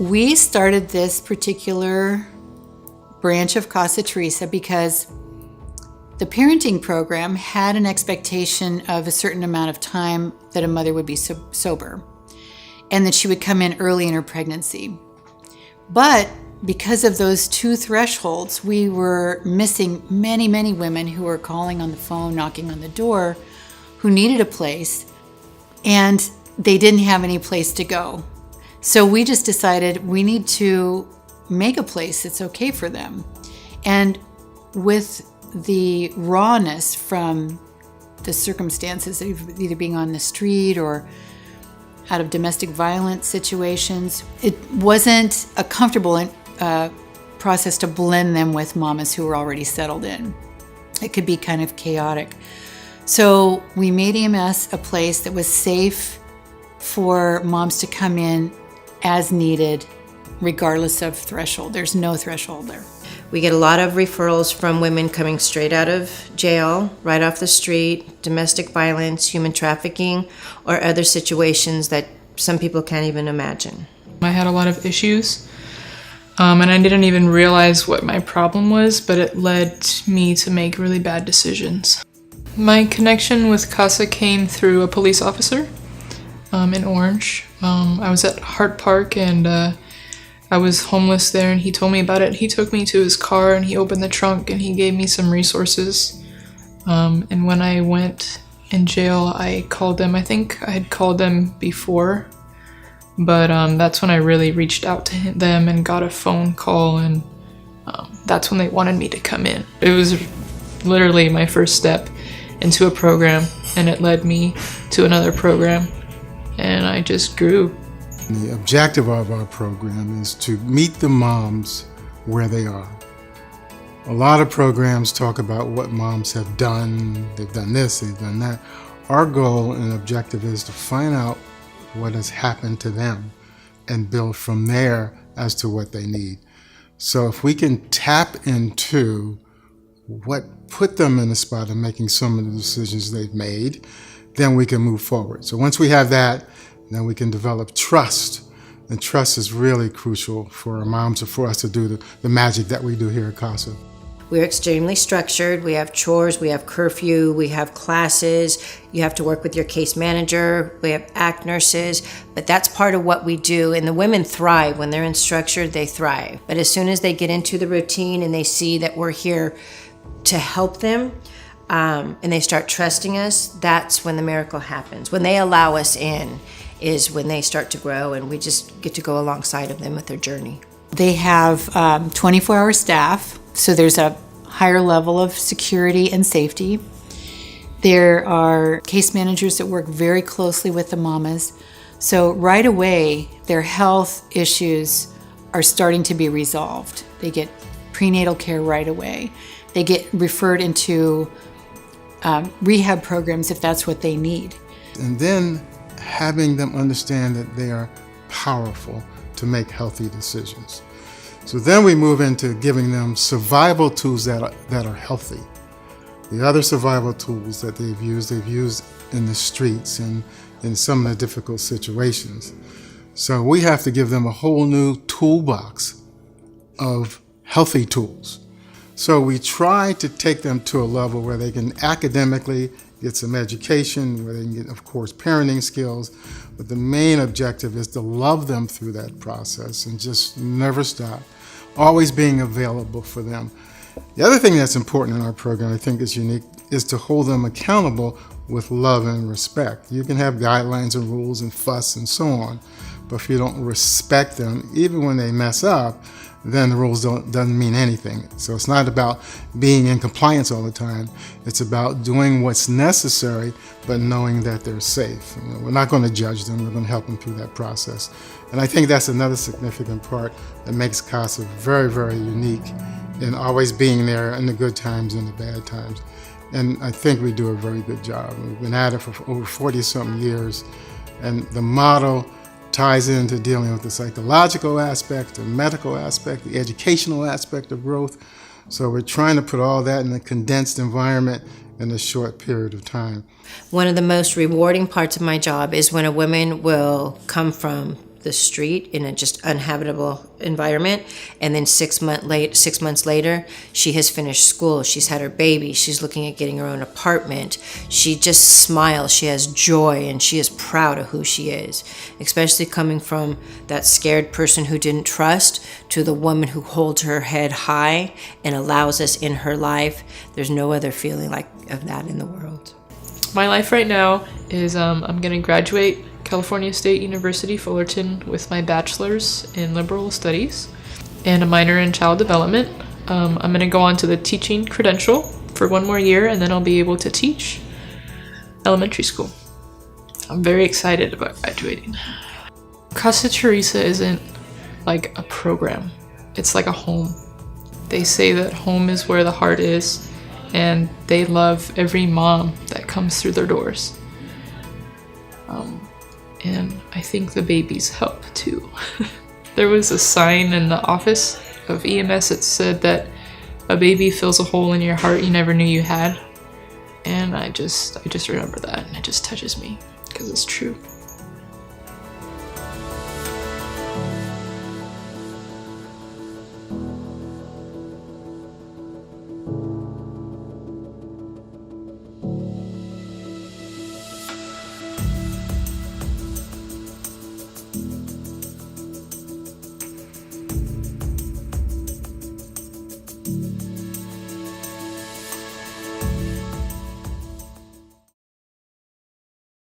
We started this particular branch of Casa Teresa because the parenting program had an expectation of a certain amount of time that a mother would be sober and that she would come in early in her pregnancy. But because of those two thresholds, we were missing many, many women who were calling on the phone, knocking on the door, who needed a place, and they didn't have any place to go. So we just decided we need to make a place that's okay for them. And with the rawness from the circumstances of either being on the street or out of domestic violence situations, it wasn't a comfortable process to blend them with mamas who were already settled in. It could be kind of chaotic. So we made EMS a place that was safe for moms to come in as needed, regardless of threshold. There's no threshold there. We get a lot of referrals from women coming straight out of jail, right off the street, domestic violence, human trafficking, or other situations that some people can't even imagine. I had a lot of issues, and I didn't even realize what my problem was, but it led me to make really bad decisions. My connection with Casa came through a police officer in Orange. I was at Hart Park, and I was homeless there, and he told me about it. He took me to his car and he opened the trunk and he gave me some resources. And when I went in jail, I called them. I think I had called them before, but that's when I really reached out to them and got a phone call, and that's when they wanted me to come in. It was literally my first step into a program, and it led me to another program, and I just grew. The objective of our program is to meet the moms where they are. A lot of programs talk about what moms have done. They've done this, they've done that. Our goal and objective is to find out what has happened to them and build from there as to what they need. So if we can tap into what put them in the spot of making some of the decisions they've made, then we can move forward. So once we have that, then we can develop trust. And trust is really crucial for our moms and for us to do the magic that we do here at Casa. We're extremely structured. We have chores, we have curfew, we have classes. You have to work with your case manager. We have ACT nurses, but that's part of what we do. And the women thrive. When they're in structure, they thrive. But as soon as they get into the routine and they see that we're here to help them, and they start trusting us, that's when the miracle happens. When they allow us in is when they start to grow, and we just get to go alongside of them with their journey. They have 24-hour staff, so there's a higher level of security and safety. There are case managers that work very closely with the mamas. So right away, their health issues are starting to be resolved. They get prenatal care right away. They get referred into rehab programs if that's what they need. And then having them understand that they are powerful to make healthy decisions. So then we move into giving them survival tools that are healthy. The other survival tools that they've used in the streets and in some of the difficult situations. So we have to give them a whole new toolbox of healthy tools. So we try to take them to a level where they can academically get some education, where they can get, of course, parenting skills. But the main objective is to love them through that process and just never stop, always being available for them. The other thing that's important in our program, I think is unique, is to hold them accountable with love and respect. You can have guidelines and rules and fuss and so on, but if you don't respect them, even when they mess up, then the rules doesn't mean anything. So it's not about being in compliance all the time. It's about doing what's necessary, but knowing that they're safe. You know, we're not going to judge them. We're going to help them through that process. And I think that's another significant part that makes Casa very, very unique in always being there in the good times and the bad times. And I think we do a very good job. We've been at it for over 40-something years, and the model ties into dealing with the psychological aspect, the medical aspect, the educational aspect of growth. So we're trying to put all that in a condensed environment in a short period of time. One of the most rewarding parts of my job is when a woman will come from the street in a just uninhabitable environment. And then 6 months later, she has finished school. She's had her baby. She's looking at getting her own apartment. She just smiles. She has joy, and she is proud of who she is, especially coming from that scared person who didn't trust to the woman who holds her head high and allows us in her life. There's no other feeling like of that in the world. My life right now is I'm going to graduate California State University, Fullerton, with my bachelor's in liberal studies and a minor in child development. I'm going to go on to the teaching credential for 1 more year, and then I'll be able to teach elementary school. I'm very excited about graduating. Casa Teresa isn't like a program. It's like a home. They say that home is where the heart is, and they love every mom that comes through their doors. And I think the babies help too. There was a sign in the office of EMS that said that a baby fills a hole in your heart you never knew you had. And I just remember that, and it just touches me because it's true.